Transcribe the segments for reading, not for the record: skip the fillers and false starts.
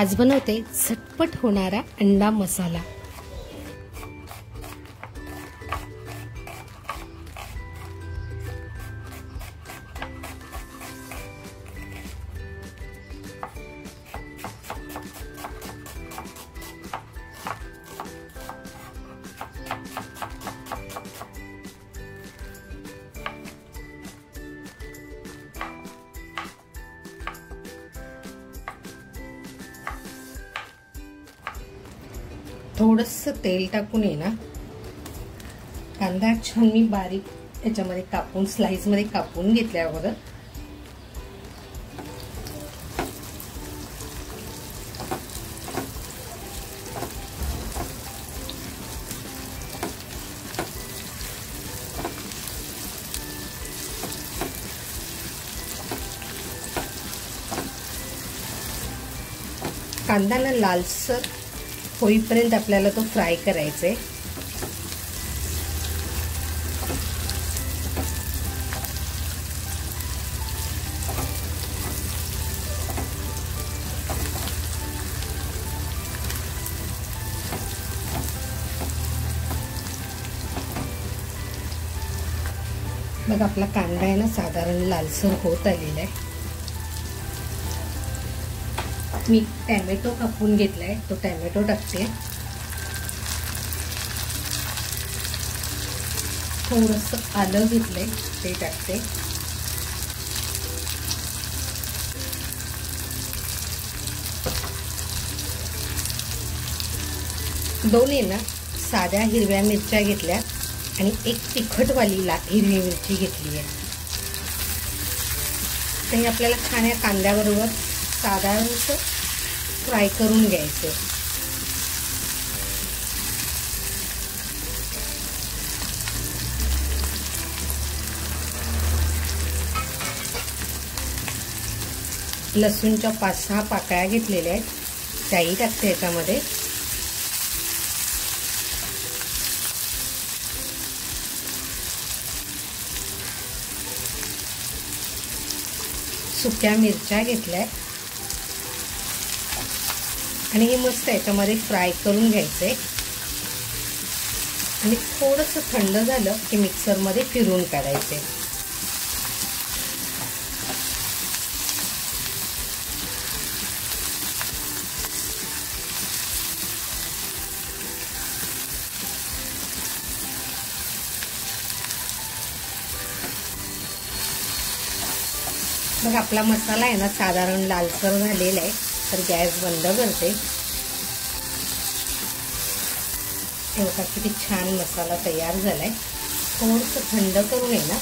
आज बनवते झटपट होणारा अंडा मसाला। थोडंसं तेल टाकून आहे ना, कांदा छान मी बारीक याच्यामध्ये कापून स्लाइस मध्ये कापून घेतल्या अगोदर कांदा ना लालसर होईपर्यंत आपल्याला तो फ्राय करायचा आहे। मग आपला कांदा आहे ना साधारण लालसर होत आलेला आहे। मी टोमॅटो कापून घेतलाय, तो टोमॅटो टाकते। थोडंसं आलं घेतलंय ते टाकते। दोन आहे ना साध्या हिरव्या मिरच्या घेतल्या आणि एक तिखटवाली हिरवी मिरची घेतली आहे। ते आपल्याला खाण्या कांद्याबरोबर साधारणसं फ्राय करून घ्यायचं। लसूणच्या 5-6 पाकळ्या घेतलेल्या आहेत, त्याही टाकते याच्यामध्ये। सुक्या मिरच्या घेतल्या आणि हे मस्त याच्यामध्ये फ्राय करून घ्यायचंय आणि थोडंसं थंड झालं की मिक्सर मध्ये फिरून काढायचे। बघ आपला मसाला आहे ना साधारण लालसर झालेला आहे, तर गॅस बंद करते। हे बघा किती छान मसाला तयार झालाय। थोडंसं थंड करून आहे ना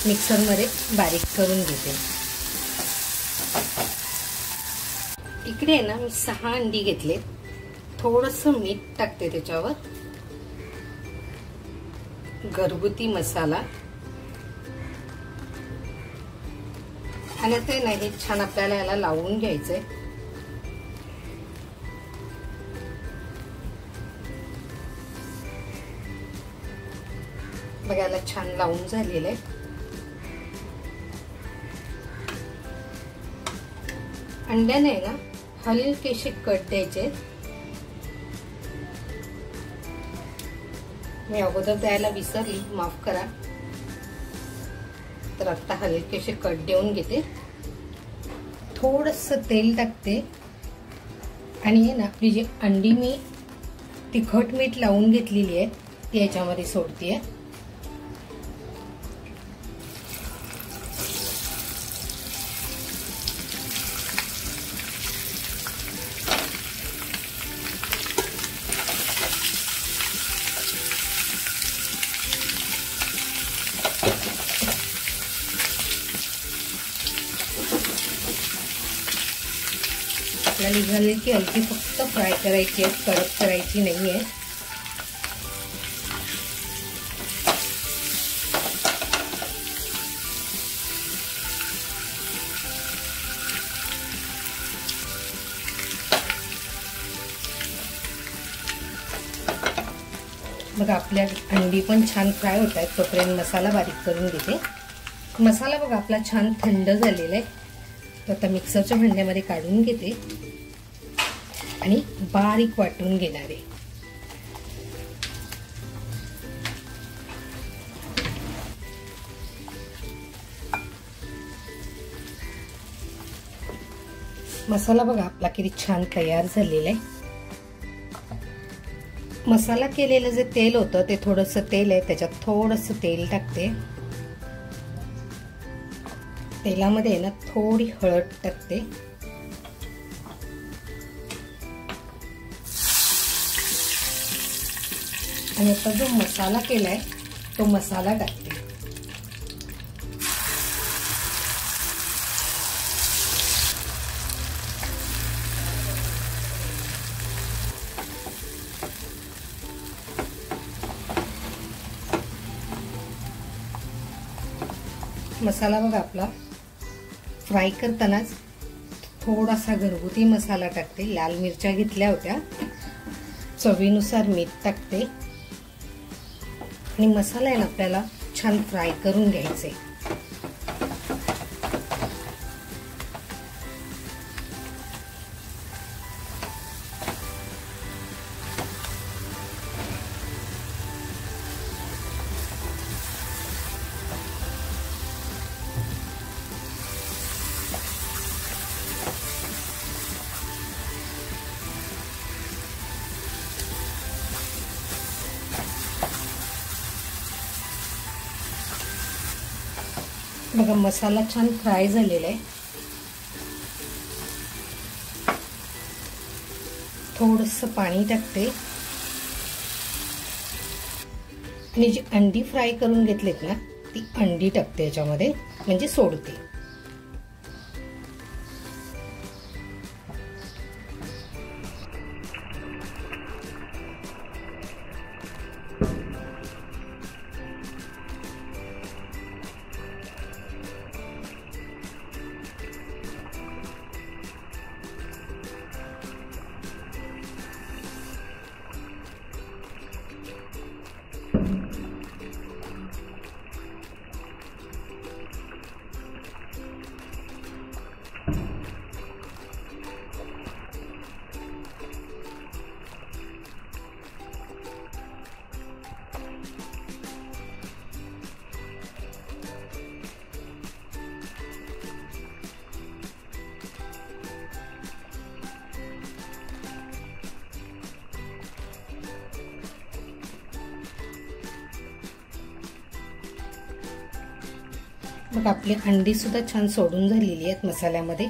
मिक्सर मध्ये बारीक करून घेते। इकडे आहे ना मी 6 अंडी घेतले, थोडंसं मीठ टाकते त्याच्यावर, घरगुती मसाला, आणि ते नाही छान आपल्याला याला लावून घ्यायचंय। बघायला छान लावून झालेलं आहे। अंड्याने ना हलकेसे कट द्यायचे। मी अगोदर द्यायला विसरली, माफ करा। तर आता हलकेसे कट देऊन घेते, थोडंसं तेल टाकते आणि हे ना आपली जी अंडी मी तिखट मीठ लावून घेतलेली आहे ती याच्यामध्ये सोडते। आपल्याला हलकी फक्त फ्राय करायची आहे, कडक करायची नाहीये। बघा आपल्या अंडी पण छान फ्राय होत आहेत, तोपर्यंत मसाला बारीक करून घेते। मसाला बघा आपला छान थंड झालेला आहे, तर आता मिक्सरच्या भांड्यामध्ये काढून घेते आणि बारीक वाटून घेणार आहे। मसाला बघा आपला किती छान तयार झालेला आहे। मसाला केलेलं जे तेल होतं ते थोडंसं तेल आहे, त्याच्यात थोडंसं तेल टाकते। तेलामध्ये ना थोडी हळद टाकते आणि आता जो मसाला केलाय तो मसाला टाकते। मसाला बघा आपला फ्राय करतानाच थोडासा घरगुती मसाला टाकते। लाल मिरच्या घेतल्या होत्या, चवीनुसार मीठ टाकते आणि मसाला आहे ना आपल्याला छान फ्राय करून घ्यायचे। बघा मसाला छान फ्राय झालेला आहे। थोडंसं पाणी टाकते आणि जी अंडी फ्राय करून घेतलीत ना ती अंडी टाकते याच्यामध्ये, म्हणजे सोडते। बघा आपली अंडी सुद्धा छान सोडून झालेली आहेत मसाल्यामध्ये।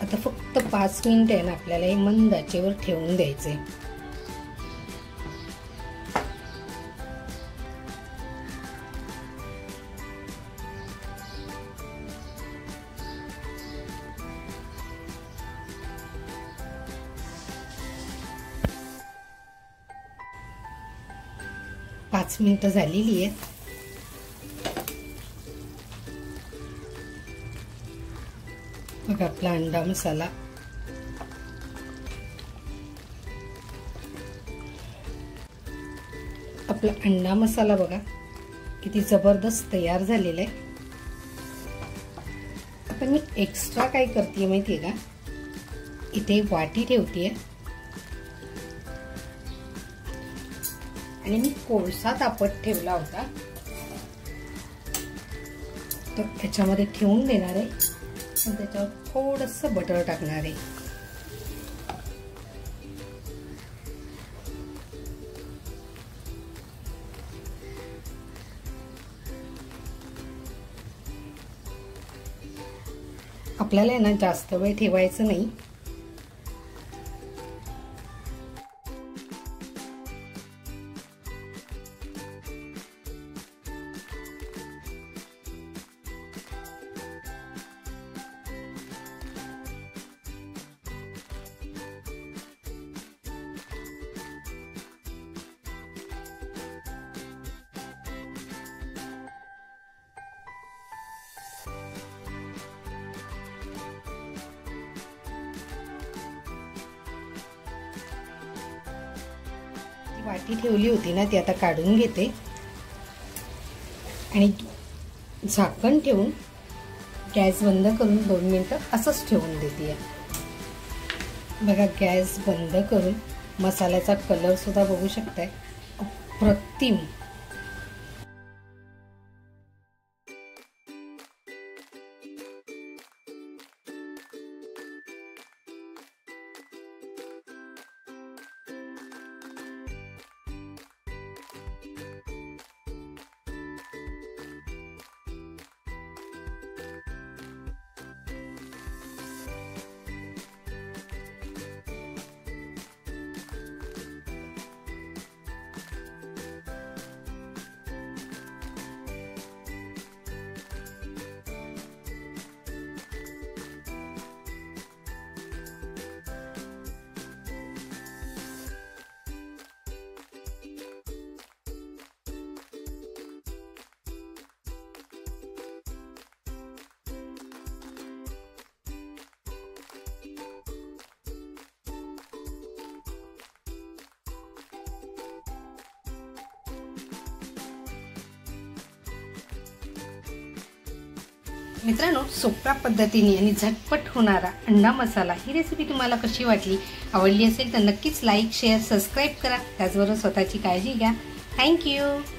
आता फक्त 5 मिनिट आहे ना आपल्याला हे मंद आचेवर ठेवून द्यायचे। पाच मिनिटं झालेली आहेत। बघा आपला अंडा मसाला बघा किती जबरदस्त तयार झालेला आहे। आता मी एक्स्ट्रा काय करते माहितीये का, इथे वाटी ठेवतेय आणि मी कोळसा तापत ठेवला होता तर त्याच्यामध्ये ठेवून देणार आहे आणि त्याच्यावर थोडंसं बटर टाकणार आहे। आपल्याला आहे ना जास्त वेळ ठेवायचं नाही। वाटी ठेवली होती ना ती आता काढून घेते आणि झाकण ठेवून गॅस बंद करून 2 मिनिटं असंच ठेवून देते। बघा गॅस बंद करून मसाल्याचा कलर सुद्धा बघू शकताय, अप्रतिम। मित्रांनो, सोप्या पद्धतीने आणि झटपट होणारा अंडा मसाला ही रेसिपी तुम्हाला कशी वाटली? आवडली असेल तर नक्कीच लाईक, शेअर, सबस्क्राईब करा। त्याचबरोबर स्वतःची काळजी घ्या। थँक्यू।